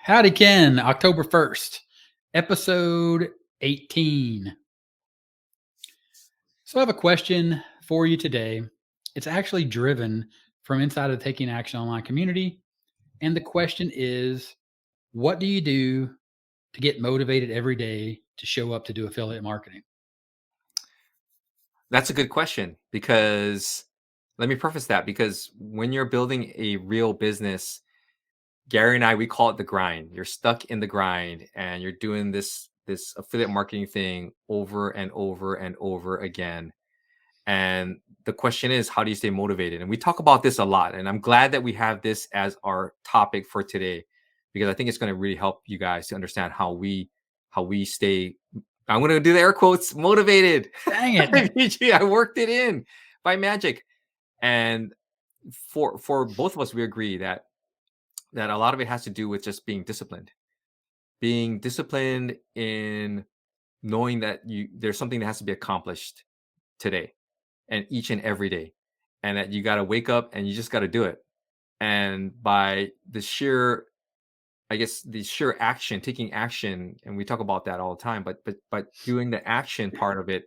Howdy, Ken. October 1st, episode 18. So, I have a question for you today. It's actually driven from inside of the Taking Action Online community. And the question is, what do you do to get motivated every day to show up to do affiliate marketing? That's a good question because let me preface that because when you're building a real business, Gary and I, we call it the grind. You're stuck in the grind and you're doing this affiliate marketing thing over and over and over again. And the question is, how do you stay motivated? And we talk about this a lot. And I'm glad that we have this as our topic for today because I think it's going to really help you guys to understand how we stay. I'm going to do the air quotes motivated. Dang it. I worked it in by magic. And for both of us, we agree that a lot of it has to do with just being disciplined in knowing that there's something that has to be accomplished today and each and every day, and that you got to wake up and you just got to do it. And by the sheer action, taking action, and we talk about that all the time, but doing the action part of it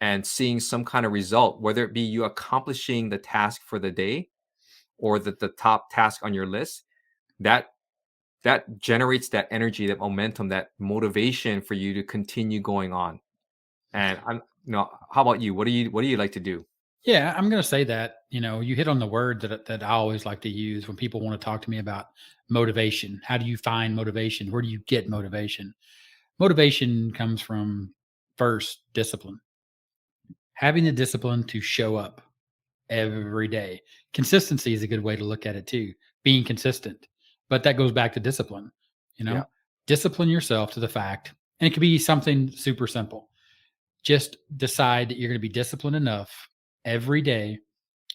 and seeing some kind of result, whether it be you accomplishing the task for the day or the top task on your list, that that generates that energy, that momentum, that motivation for you to continue going on. And how about you? What do you like to do? Yeah, I'm going to say that, you hit on the word that I always like to use when people want to talk to me about motivation. How do you find motivation? Where do you get motivation? Motivation comes from first discipline, having the discipline to show up every day. Consistency is a good way to look at it too, being consistent. But that goes back to discipline, you Yeah. know, discipline yourself to the fact, and it could be something super simple. Just decide that you're going to be disciplined enough every day.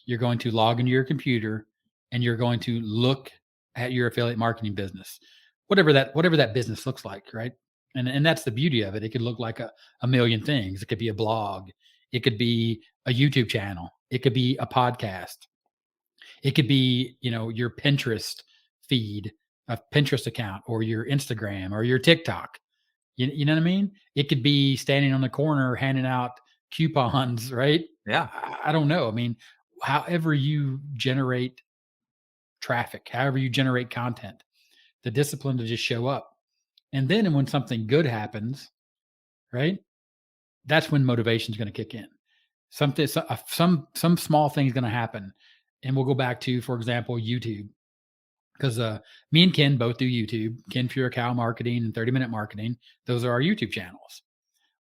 You're going to log into your computer and you're going to look at your affiliate marketing business, whatever that business looks like, right? And that's the beauty of it. It could look like a million things. It could be a blog. It could be a YouTube channel. It could be a podcast. It could be, your Pinterest feed, a Pinterest account, or your Instagram or your TikTok. You know what I mean? It could be standing on the corner handing out coupons, right? Yeah. I don't know. I mean, however you generate traffic, however you generate content, the discipline to just show up. And then when something good happens, right? That's when motivation is going to kick in. Some small thing is going to happen, and we'll go back to, for example, YouTube, because me and Ken both do YouTube. Ken Furukawa Marketing and 30-Minute Marketing. Those are our YouTube channels.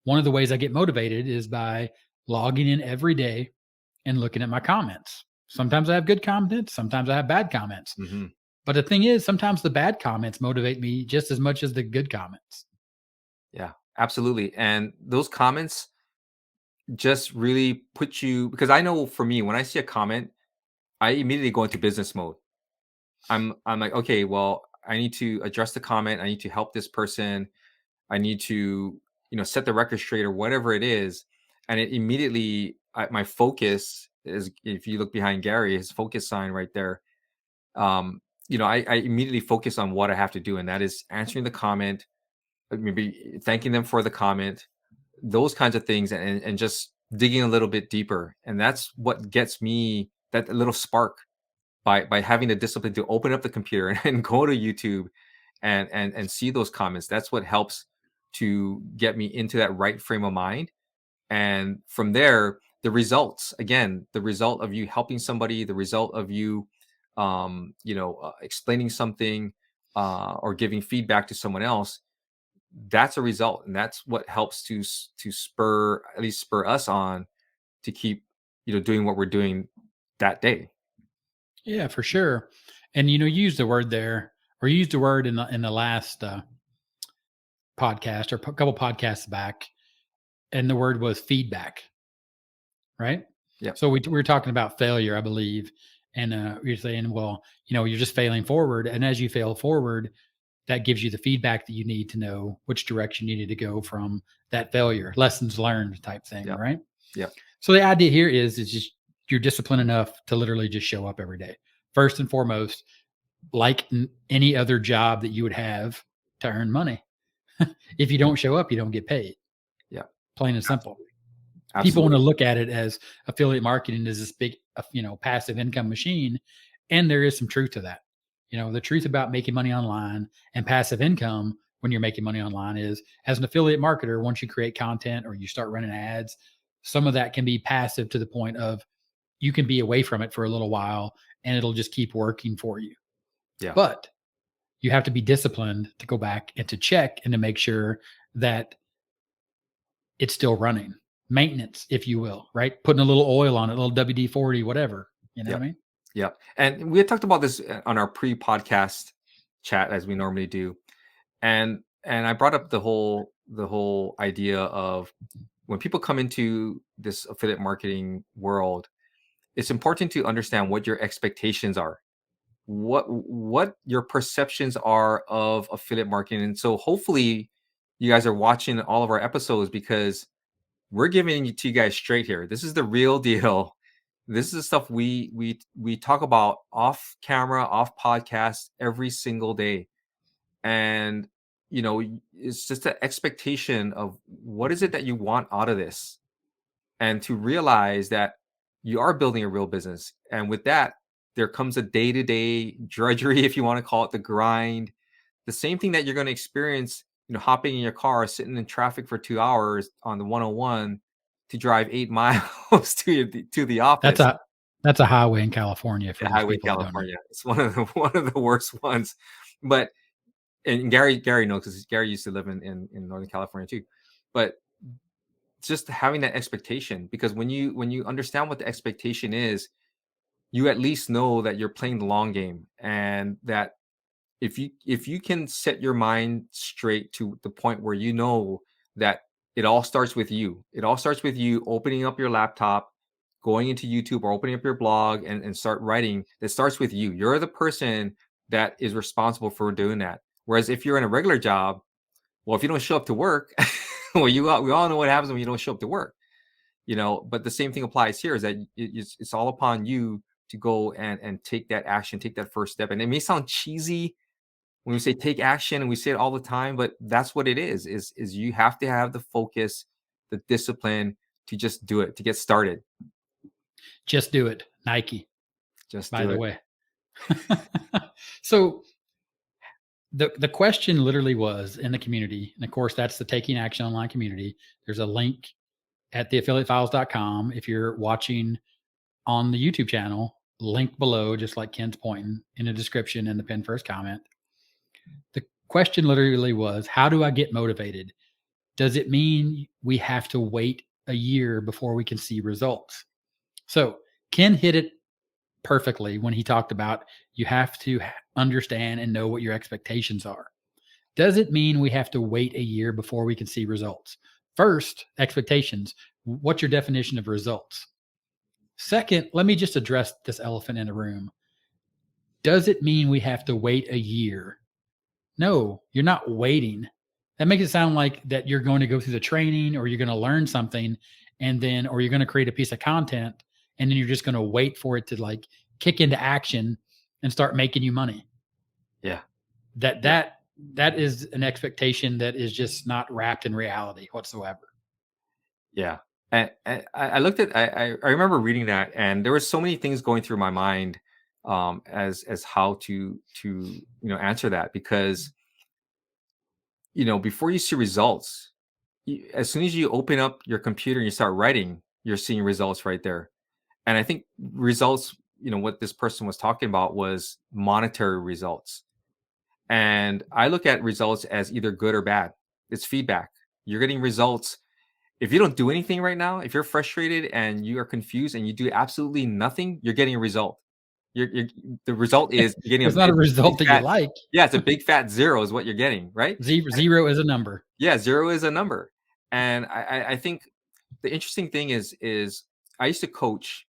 One of the ways I get motivated is by logging in every day and looking at my comments. Sometimes I have good comments, sometimes I have bad comments. Hmm. But the thing is, sometimes the bad comments motivate me just as much as the good comments. Yeah, absolutely. And those comments just really put you, because I know for me, when I see a comment, I immediately go into business mode. I'm like, okay, well, I need to address the comment. I need to help this person. I need to, set the record straight or whatever it is. And it immediately, my focus is, if you look behind Gary, his focus sign right there. I immediately focus on what I have to do, and that is answering the comment, maybe thanking them for the comment, those kinds of things, and just digging a little bit deeper. And that's what gets me that little spark by having the discipline to open up the computer and go to YouTube and see those comments. That's what helps to get me into that right frame of mind. And from there, the results, again, the result of you helping somebody, the result of you explaining something, or giving feedback to someone else, that's a result, and that's what helps to spur us on to keep doing what we're doing that day. Yeah, for sure. And you used the word there, or you used the word in the last podcast or couple podcasts back, and the word was feedback, right? Yeah. So we were talking about failure, I believe, and you're saying, well, you're just failing forward, and as you fail forward, that gives you the feedback that you need to know which direction you need to go from that failure, lessons learned type thing, Yeah. right? Yeah. So the idea here is just you're disciplined enough to literally just show up every day. First and foremost, like any other job that you would have to earn money. If you don't show up, you don't get paid. Yeah. Plain and simple. Absolutely. People want Absolutely. to look at it as affiliate marketing is this big, passive income machine, and there is some truth to that. The truth about making money online and passive income when you're making money online is, as an affiliate marketer, once you create content or you start running ads, some of that can be passive to the point of you can be away from it for a little while and it'll just keep working for you. Yeah. But you have to be disciplined to go back and to check and to make sure that it's still running. Maintenance, if you will, right? Putting a little oil on it, a little WD-40, whatever. You know what Yep. I mean? Yep. And we had talked about this on our pre-podcast chat as we normally do. And I brought up the whole idea of when people come into this affiliate marketing world, it's important to understand what your expectations are, what your perceptions are of affiliate marketing. And so hopefully you guys are watching all of our episodes because we're giving it to you guys straight here. This is the real deal. This is the stuff we talk about off camera, off podcast every single day. And it's just an expectation of what is it that you want out of this, and to realize that you are building a real business. And with that, there comes a day-to-day drudgery, if you want to call it, the grind, the same thing that you're going to experience, hopping in your car, sitting in traffic for 2 hours on the 101 to drive 8 miles to the That's office. a that's a highway in California for The those highway, people that don't know. California. It's one of the one of the worst ones. But and Gary knows, because Gary used to live in Northern California too. But just having that expectation, because when you understand what the expectation is, you at least know that you're playing the long game, and that if you can set your mind straight to the point where you know that it all starts with you. It all starts with you opening up your laptop, going into YouTube or opening up your blog, and start writing. It starts with you. You're the person that is responsible for doing that. Whereas if you're in a regular job, well, if you don't show up to work, well, we all know what happens when you don't show up to work. But the same thing applies here, is that it's all upon you to go and take that action, take that first step. And it may sound cheesy when we say take action, and we say it all the time, but that's what it is you have to have the focus, the discipline to just do it, to get started. Just do it. Nike, Just by do the it. way. So the question literally was in the community, and of course that's the Taking Action Online community. There's a link at theaffiliatefiles.com. If you're watching on the YouTube channel, link below, just like Ken's pointing in the description and the pin first comment. The question literally was, how do I get motivated? Does it mean we have to wait a year before we can see results? So Ken hit it perfectly when he talked about you have to understand and know what your expectations are. Does it mean we have to wait a year before we can see results? First, expectations. What's your definition of results? Second, let me just address this elephant in the room. Does it mean we have to wait a year? No, you're not waiting. That makes it sound like that you're going to go through the training or you're going to learn something or you're going to create a piece of content and then you're just going to wait for it to like kick into action and start making you money. Yeah. That Yeah. that that is an expectation that is just not wrapped in reality whatsoever. Yeah. And I looked at I remember reading that, and there were so many things going through my mind, as how to answer that, because before you see results, as soon as you open up your computer and you start writing, you're seeing results right there. And I think results, what this person was talking about was monetary results. And I look at results as either good or bad. It's feedback. You're getting results. If you don't do anything right now, if you're frustrated and you are confused and you do absolutely nothing, you're getting a result. The result is you're getting It's not a a big result that you fat, like. yeah, it's a big fat zero is what you're getting, right? Zero is a number. Yeah, zero is a number. And I think the interesting thing is I used to coach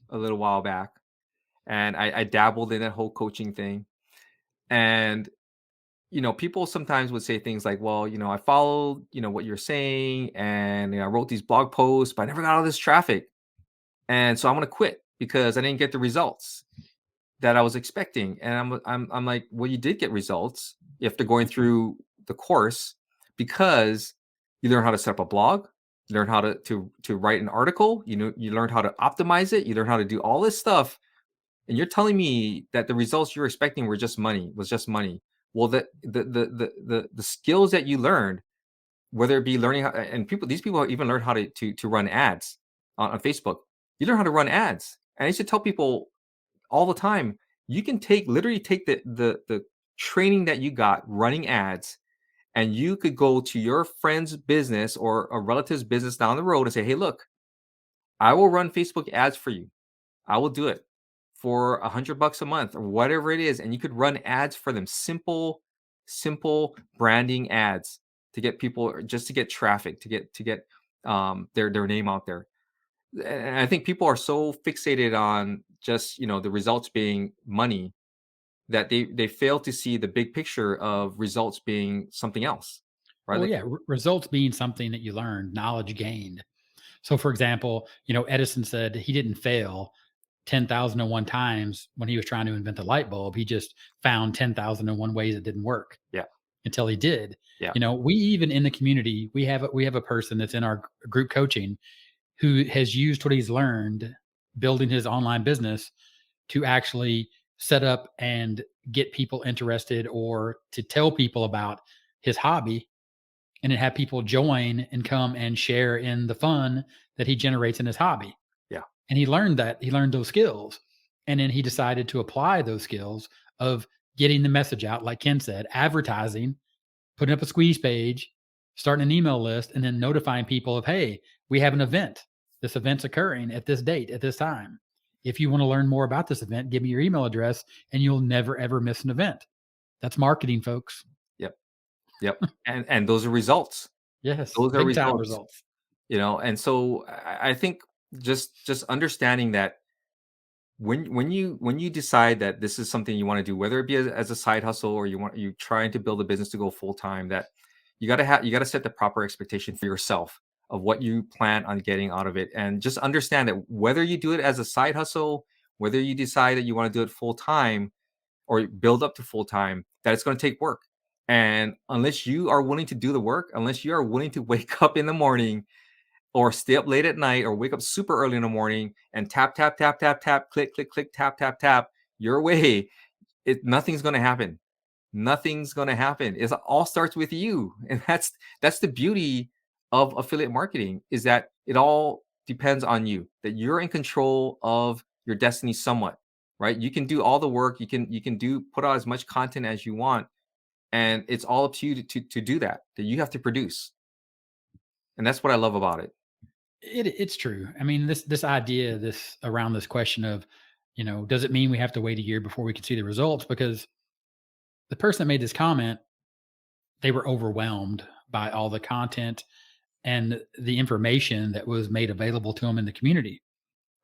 a little while back, and I dabbled in that whole coaching thing. And people sometimes would say things like, well, I followed, what you're saying, and I wrote these blog posts, but I never got all this traffic. And so I'm going to quit because I didn't get the results. that I was expecting. And I'm like, well, you did get results after going through the course, because you learn how to set up a blog, you learn how to write an article, you learn how to optimize it, you learn how to do all this stuff, and you're telling me that the results you're expecting were just money, was just money. Well, the skills that you learned, whether it be learning how, and these people even learn how to run ads on Facebook. You learn how to run ads. And I used to tell people all the time, you can literally take the training that you got running ads, and you could go to your friend's business or a relative's business down the road and say, hey, look, I will run Facebook ads for you. I will do it for $100 a month or whatever it is. And you could run ads for them. Simple branding ads to get people, or just to get traffic, to get their name out there. And I think people are so fixated on just, the results being money, that they fail to see the big picture of results being something else, right? Well, Like, yeah, results being something that you learned, knowledge gained. So, for example, Edison said he didn't fail 10,001 times when he was trying to invent the light bulb. He just found 10,001 ways it didn't work yeah, until he did. yeah, We even in the community, we have a person that's in our group coaching who has used what he's learned building his online business to actually set up and get people interested or to tell people about his hobby and then have people join and come and share in the fun that he generates in his hobby. yeah, And he learned those skills. And then he decided to apply those skills of getting the message out, like Ken said, advertising, putting up a squeeze page, starting an email list, and then notifying people of, hey, we have an event. This event's occurring at this date, at this time. If you want to learn more about this event, give me your email address and you'll never, ever miss an event. That's marketing, folks. yep, yep. And those are results. Yes, Those are big time results. results. And so I think just understanding that when you decide that this is something you want to do, whether it be as a side hustle, or you trying to build a business to go full time, that you got to set the proper expectation for yourself of what you plan on getting out of it, and just understand that whether you do it as a side hustle, whether you decide that you want to do it full time or build up to full time, that it's going to take work. And unless you are willing to do the work, unless you are willing to wake up in the morning or stay up late at night or wake up super early in the morning and tap tap tap tap tap, click click click, tap tap tap your way, nothing's going to happen. Nothing's going to happen. It all starts with you. And that's the beauty of affiliate marketing, is that it all depends on you, that you're in control of your destiny somewhat, right? You can do all the work, you can put out as much content as you want, and it's all up to you to do that you have to produce. And that's what I love about it. It's true. I mean, this idea, this around this question of, does it mean we have to wait a year before we can see the results? Because the person that made this comment, they were overwhelmed by all the content and the information that was made available to them in the community,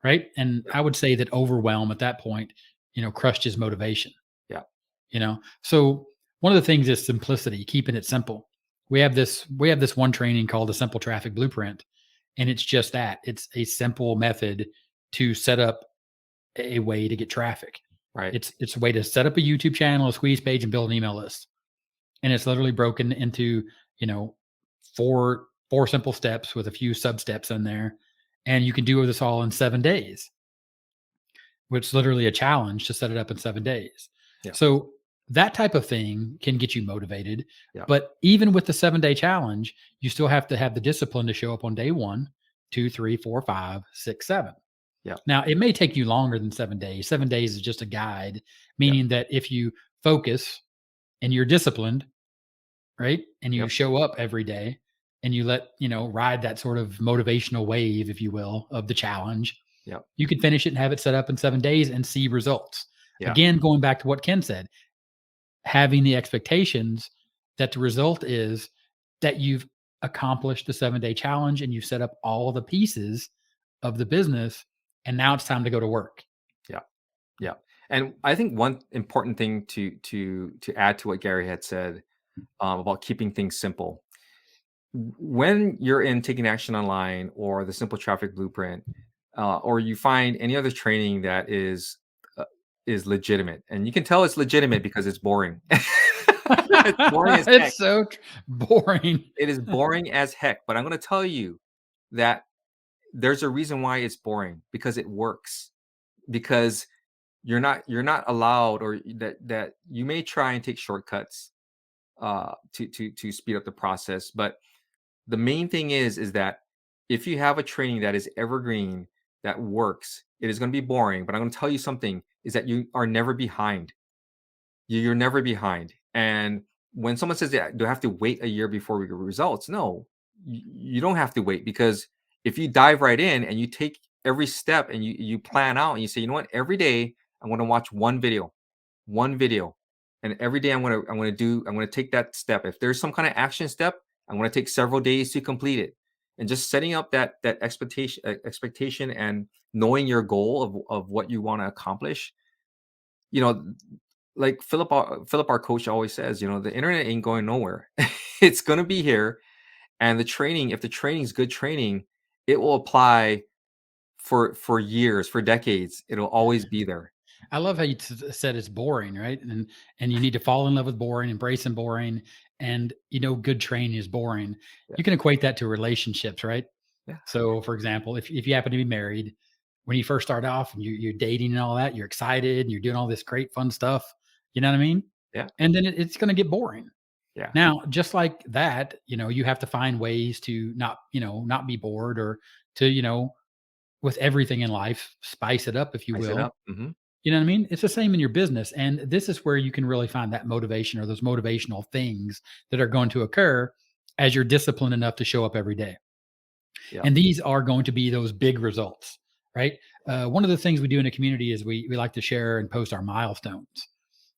right? And Yeah, I would say that overwhelm at that point, crushed his motivation. yeah, So one of the things is simplicity, keeping it simple. We have this one training called the Simple Traffic Blueprint, and it's just that. It's a simple method to set up a way to get traffic. right. It's a way to set up a YouTube channel, a squeeze page, and build an email list. And it's literally broken into, you know, four simple steps with a few sub steps in there. And you can do this all in 7 days, which is literally a challenge to set it up in 7 days. Yeah, So that type of thing can get you motivated. yeah, But even with the 7 day challenge, you still have to have the discipline to show up on day one, two, three, four, five, six, seven. yeah, Now, it may take you longer than 7 days. 7 days is just a guide, yeah, meaning that if you focus and you're disciplined, right? And you yep, show up every day and you ride that sort of motivational wave, if you will, of the challenge, yep, you can finish it and have it set up in 7 days and see results. yeah, Again, going back to what Ken said, having the expectations that the result is that you've accomplished the 7 day challenge and you've set up all the pieces of the business. And now it's time to go to work. yeah, yeah. And I think one important thing to add to what Gary had said, about keeping things simple. When you're in Taking Action Online or the Simple Traffic Blueprint, or you find any other training that is is legitimate, and you can tell it's legitimate because it's boring. It's boring as heck. It's so boring. It is boring as heck, but I'm gonna tell you that there's a reason why it's boring, because it works. Because you're not allowed, or that you may try and take shortcuts to speed up the process, but the main thing is that if you have a training that is evergreen, that works, it is going to be boring, but I'm going to tell you something, is that you are never behind. You're never behind. And when someone says that, do I have to wait a year before we get results? No, you don't have to wait, because if you dive right in and you take every step and you plan out and you say, you know what, every day I'm going to watch one video, and every day I'm going to take that step. If there's some kind of action step, I'm going to take several days to complete it, and just setting up that expectation and knowing your goal of what you want to accomplish. You know, like Philip, our coach, always says, the internet ain't going nowhere. It's going to be here, and the training, if the training is good training, it will apply for years, for decades. It'll always be there. I love how you said it's boring, right? And you need to fall in love with boring, embracing boring, and good training is boring. Yeah, You can equate that to relationships, right? yeah, So, for example, if you happen to be married, when you first start off and you're dating and all that, you're excited and you're doing all this great fun stuff. You know what I mean? yeah, And then it's going to get boring. yeah. Now, just like that, you have to find ways to not be bored, or to, with everything in life, spice it up, if you Spice it will. up. Hmm. You know what I mean? It's the same in your business. And this is where you can really find that motivation, or those motivational things that are going to occur as you're disciplined enough to show up every day. Yeah, And these are going to be those big results, right? One of the things we do in a community is we like to share and post our milestones.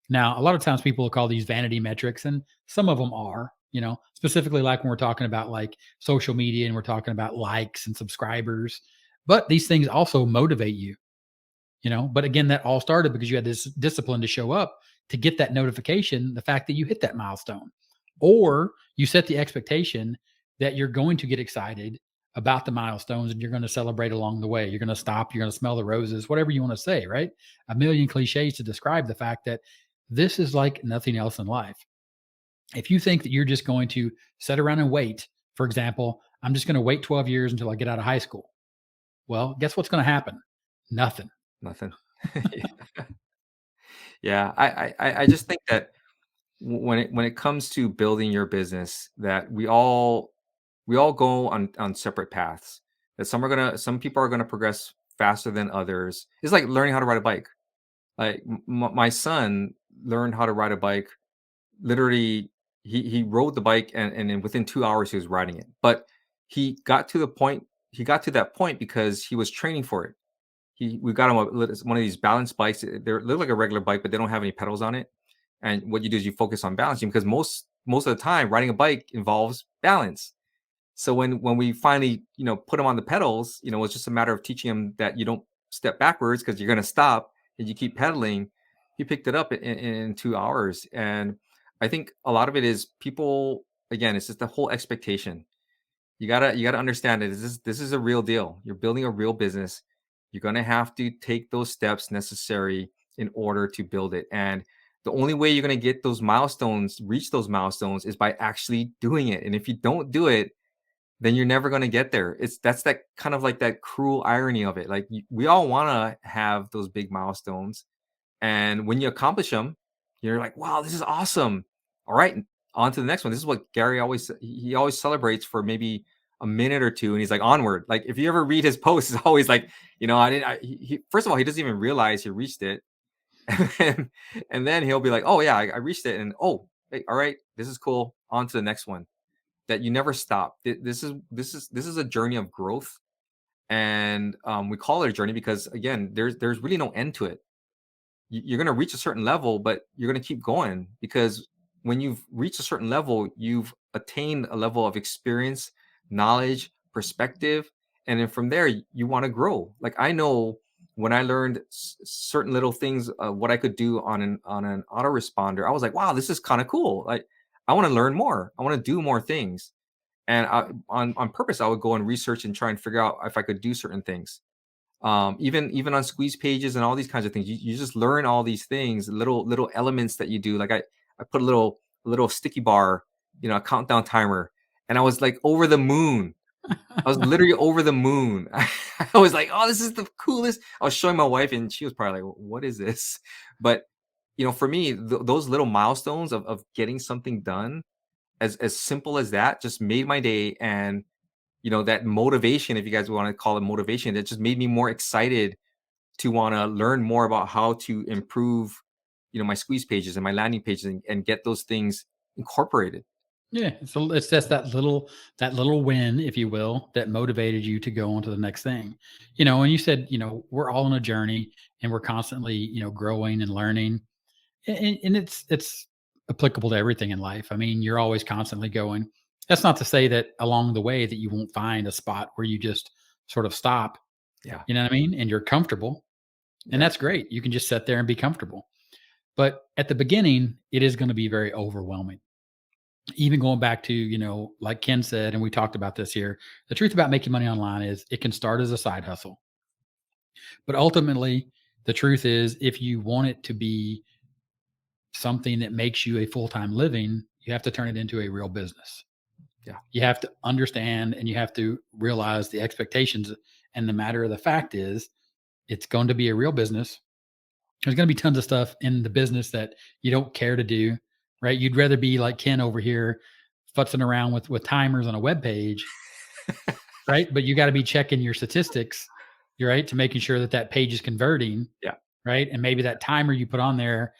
Now, a lot of times people will call these vanity metrics, and some of them are, specifically like when we're talking about like social media and we're talking about likes and subscribers. But these things also motivate you, but again, that all started because you had this discipline to show up to get that notification, the fact that you hit that milestone, or you set the expectation that you're going to get excited about the milestones and you're going to celebrate along the way. You're going to stop, you're going to smell the roses, whatever you want to say, right? A million cliches to describe the fact that this is like nothing else in life. If you think that you're just going to sit around and wait, for example, I'm just going to wait 12 years until I get out of high school. Well, guess what's going to happen? Nothing. nothing. Yeah, I just think that when it comes to building your business, that we all go on separate paths. That some people are gonna progress faster than others. It's like learning how to ride a bike. Like my son learned how to ride a bike. Literally, he rode the bike, and then within 2 hours he was riding it. But he got to the point. He got to that point because he was training for it. We got him one of these balance bikes. They look like a regular bike, but they don't have any pedals on it. And what you do is you focus on balancing, because most of the time riding a bike involves balance. So when we finally put him on the pedals, it's just a matter of teaching him that you don't step backwards, because you're going to stop and you keep pedaling. He picked it up in 2 hours, and I think a lot of it is people. Again, it's just the whole expectation. You gotta understand that this is a real deal. You're building a real business. You're gonna have to take those steps necessary in order to build it. And the only way you're gonna get those milestones, reach those milestones, is by actually doing it. And if you don't do it, then you're never gonna get there. That's that kind of like that cruel irony of it. Like we all wanna have those big milestones, and when you accomplish them, you're like, wow, this is awesome. All right, on to the next one. This is what Gary he always celebrates for maybe a minute or two, and he's like, onward. Like if you ever read his posts, it's always like, I didn't. First of all, he doesn't even realize he reached it, and then he'll be like, oh yeah, I reached it, and oh, hey, all right, this is cool. On to the next one. That you never stop. This is a journey of growth, and we call it a journey because again, there's really no end to it. You're going to reach a certain level, but you're going to keep going, because when you've reached a certain level, you've attained a level of experience, knowledge, perspective, and then from there you want to grow. Like I know when I learned certain little things, what I could do on an autoresponder, I was like, wow, this is kind of cool. Like I want to learn more. I want to do more things, and on purpose, I would go and research and try and figure out if I could do certain things. Even on squeeze pages and all these kinds of things, you just learn all these things, little elements that you do. Like I put a little sticky bar, a countdown timer, and I was like over the moon. I was literally over the moon. I was like, "Oh, this is the coolest." I was showing my wife, and she was probably like, "What is this?" But for me, those little milestones of getting something done, as simple as that, just made my day. And that motivation, if you guys want to call it motivation, that just made me more excited to want to learn more about how to improve, my squeeze pages and my landing pages, and get those things incorporated. Yeah, it's just that little win, if you will, that motivated you to go on to the next thing. And you said, we're all on a journey and we're constantly, growing and learning. And it's applicable to everything in life. I mean, you're always constantly going. That's not to say that along the way that you won't find a spot where you just sort of stop, Yeah, you know what I mean? And you're comfortable. And yeah, that's great. You can just sit there and be comfortable. But at the beginning, it is going to be very overwhelming. Even going back to, like Ken said, and we talked about this here, the truth about making money online is it can start as a side hustle. But ultimately, the truth is if you want it to be something that makes you a full-time living, you have to turn it into a real business. yeah, You have to understand and you have to realize the expectations. And the matter of the fact is, it's going to be a real business. There's going to be tons of stuff in the business that you don't care to do, right? You'd rather be like Ken over here futzing around with timers on a web page, right? But you got to be checking your statistics, you're right, to making sure that that page is converting, yeah, right? And maybe that timer you put on there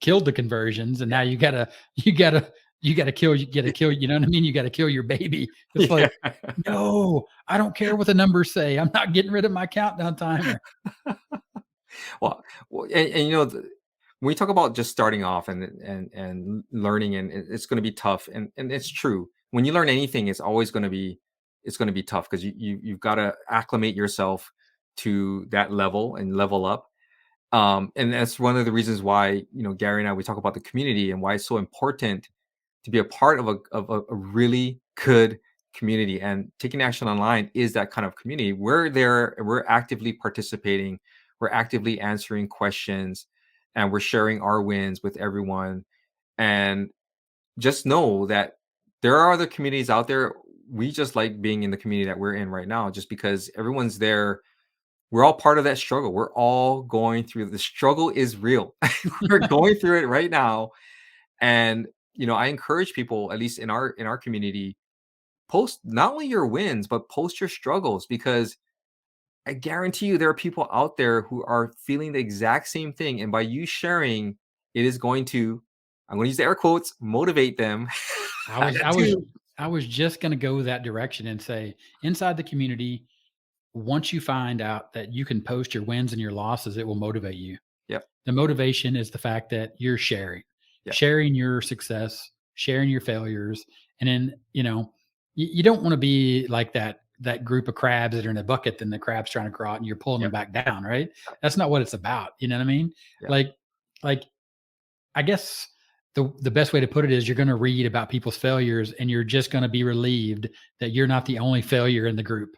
killed the conversions, and yeah, now you gotta kill. You know what I mean? You got to kill your baby. It's yeah. like, no, I don't care what the numbers say. I'm not getting rid of my countdown timer. Well, and when we talk about just starting off and learning, and it's going to be tough, and it's true. When you learn anything, it's going to be tough, because you've got to acclimate yourself to that level and level up. And that's one of the reasons why, Gary and I, we talk about the community and why it's so important to be a part of a really good community. And taking action online is that kind of community. We're there, we're actively participating, we're actively answering questions, and we're sharing our wins with everyone. And just know that there are other communities out there. We just like being in the community that we're in right now, just because everyone's there. We're all part of that struggle. We're all going through the struggle is real. We're going through it right now. And I encourage people, at least in our community, post not only your wins, but post your struggles, because I guarantee you there are people out there who are feeling the exact same thing. And by you sharing, it is going to, I'm going to use the air quotes, motivate them. I I was got I was to. I was just gonna go that direction and say, inside the community, once you find out that you can post your wins and your losses, it will motivate you. Yep. The motivation is the fact that you're Yep. sharing your success, sharing your failures, and then, you don't wanna be like that group of crabs that are in a bucket, and the crab's trying to crawl out and you're pulling them Yep. back down, right? Yep. That's not what it's about, you know what I mean? Yep. Like, I guess the best way to put it is you're gonna read about people's failures, and you're just gonna be relieved that you're not the only failure in the group.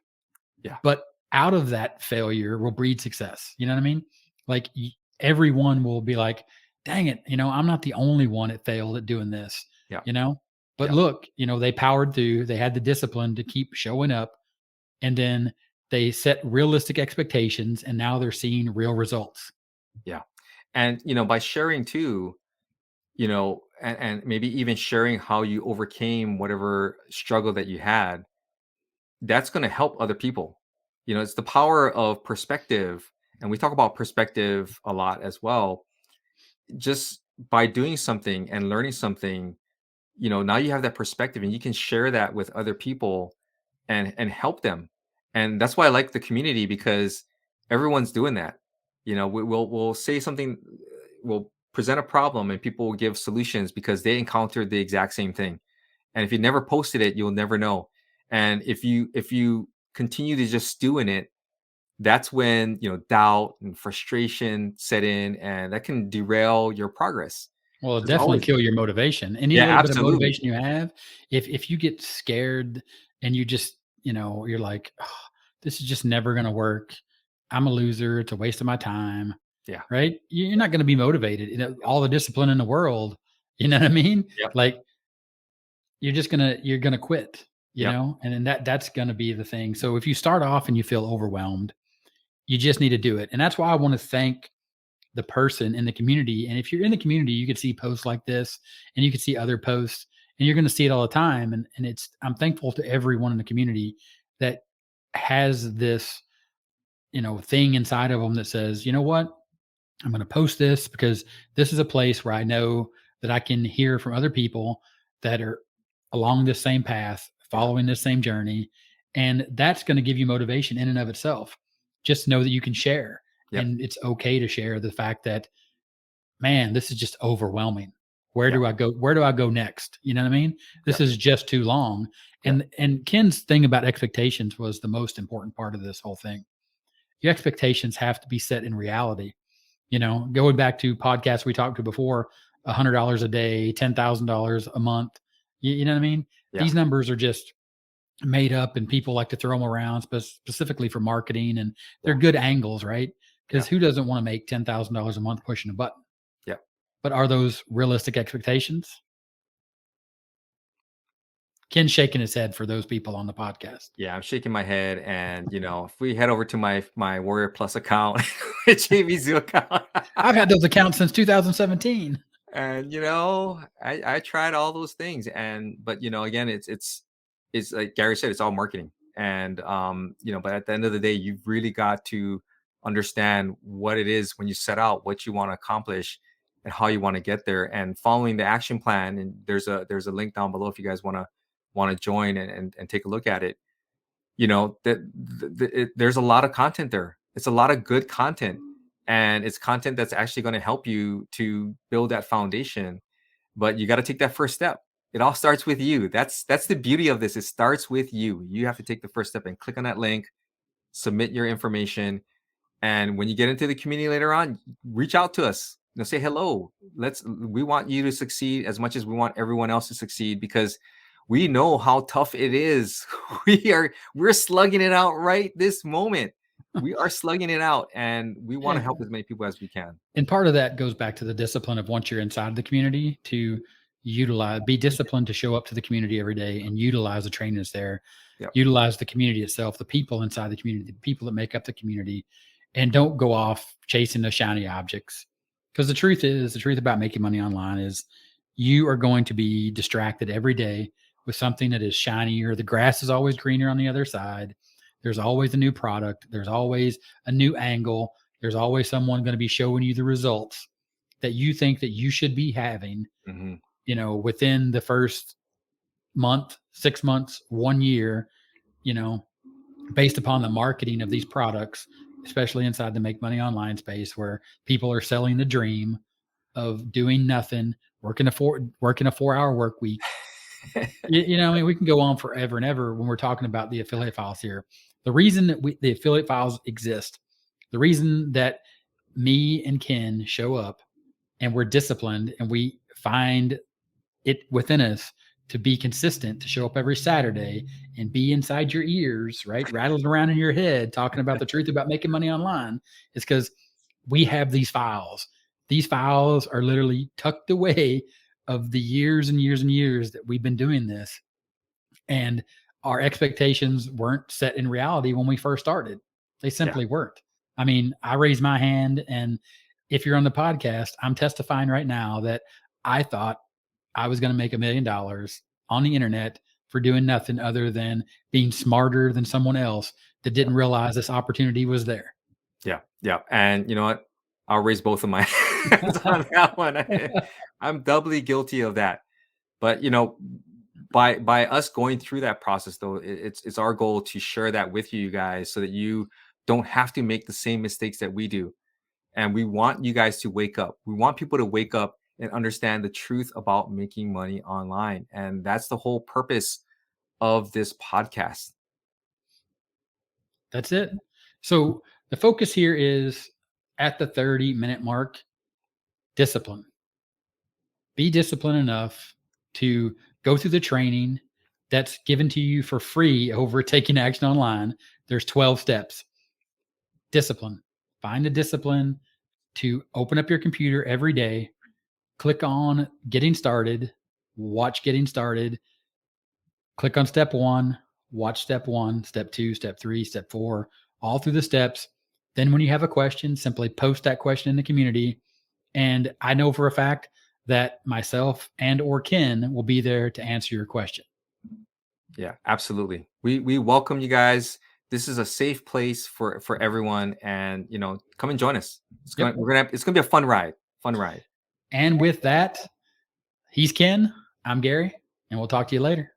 Yeah. But out of that failure will breed success. You know what I mean? Like everyone will be like, dang it, I'm not the only one that failed at doing this, Yeah. you know? But Yeah. look, they powered through, they had the discipline to keep showing up, and then they set realistic expectations, and now they're seeing real results. Yeah. And by sharing too, and maybe even sharing how you overcame whatever struggle that you had, that's going to help other people. It's the power of perspective. And we talk about perspective a lot as well. Just by doing something and learning something, now you have that perspective, and you can share that with other people and help them. And that's why I like the community, because everyone's doing that. We'll say something, we'll present a problem, and people will give solutions because they encountered the exact same thing. And if you never posted it, you'll never know. And if you continue to just stew in it, that's when doubt and frustration set in, and that can derail your progress. Well, it'll There's definitely always kill your motivation. Any Yeah, little bit of absolutely. motivation you have, if you get scared and you just, you're like, "Oh, this is just never gonna work." I'm a loser. It's a waste of my time. Yeah. Right? You're not going to be motivated. All the discipline in the world. You know what I mean? Yep. Like you're gonna quit. Yep. And then that's going to be the thing. So if you start off and you feel overwhelmed, you just need to do it. And that's why I want to thank the person in the community. And if you're in the community, you could see posts like this and you could see other posts and you're going to see it all the time. And I'm thankful to everyone in the community that has this, thing inside of them that says, you know what? I'm going to post this because this is a place where I know that I can hear from other people that are along this same path, Yeah. following this same journey. And that's going to give you motivation in and of itself. Just know that you can share Yep. and it's okay to share the fact that, man, this is just overwhelming. Where Yeah. do I go? Where do I go next? You know what I mean? This Yeah. is just too long. Yeah. And Ken's thing about expectations was the most important part of this whole thing. Your expectations have to be set in reality. Going back to podcasts we talked to before, $100 a day, $10,000 a month. You know what I mean? Yeah. These numbers are just made up, and people like to throw them around, specifically for marketing, and they're Yeah. good angles, right? Yeah. Because who doesn't want to make $10,000 a month pushing a button? Yeah. But are those realistic expectations? Ken's shaking his head for those people on the podcast. Yeah, I'm shaking my head, and if we head over to my Warrior Plus account, my JVZoo account, I've had those accounts since 2017. and I tried all those things, and but again, it's like Gary said, it's all marketing, and but at the end of the day, you've really got to understand what it is when you set out, what you want to accomplish, and how you want to get there, and following the action plan. And there's a link down below if you guys want to join and take a look at it. There's a lot of content there. It's a lot of good content, and it's content that's actually going to help you to build that foundation. But you got to take that first step. It all starts with you. That's the beauty of this. It starts with you. You have to take the first step and click on that link, submit your information, and when you get into the community later on, reach out to us. Say hello. We want you to succeed as much as we want everyone else to succeed, because we know how tough it is. We're slugging it out right this moment. We are slugging it out, and we want to Yeah. help as many people as we can. And part of that goes back to the discipline of, once you're inside the community, to be disciplined to show up to the community every day and utilize the training that's there, Yep. utilize the community itself, the people inside the community, the people that make up the community, and don't go off chasing the shiny objects. Because the truth about making money online is you are going to be distracted every day with something that is shinier. The grass is always greener on the other side. There's always a new product. There's always a new angle. There's always someone going to be showing you the results that you think that you should be having, Hmm. within the first month, 6 months, 1 year, you know, based upon the marketing of these products, especially inside the make money online space, where people are selling the dream of doing nothing, working a 4-hour work week. I mean, we can go on forever and ever when we're talking about the affiliate files here. The reason that the affiliate files exist, the reason that me and Ken show up and we're disciplined and we find it within us to be consistent, to show up every Saturday and be inside your ears, right? Rattling around in your head, talking about the truth about making money online, is because we have these files. These files are literally tucked away of the years and years and years that we've been doing this. And our expectations weren't set in reality when we first started. They Yeah. simply weren't. I mean, I raised my hand, and if you're on the podcast, I'm testifying right now that I thought I was going to make $1 million on the internet for doing nothing other than being smarter than someone else that didn't realize this opportunity was there. Yeah. Yeah. And you know what? I'll raise both of my hands on that one. I'm doubly guilty of that. But by us going through that process, though, it's our goal to share that with you guys, so that you don't have to make the same mistakes that we do. And we want you guys to wake up. We want people to wake up and understand the truth about making money online. And that's the whole purpose of this podcast. That's it. So the focus here is, at the 30-minute mark, discipline. Be disciplined enough to go through the training that's given to you for free over Taking Action Online. There's 12 steps. discipline. Find a discipline to open up your computer every day, click on getting started, watch getting started, click on step one, watch step one, step two, step three, step four, all through the steps. Then, when you have a question, simply post that question in the community. And I know for a fact that myself and or Ken will be there to answer your question. Yeah, absolutely. We welcome you guys. This is a safe place for everyone, and come and join us. Yep. It's gonna be a fun ride. Fun ride. And with that, he's Ken. I'm Gary, and we'll talk to you later.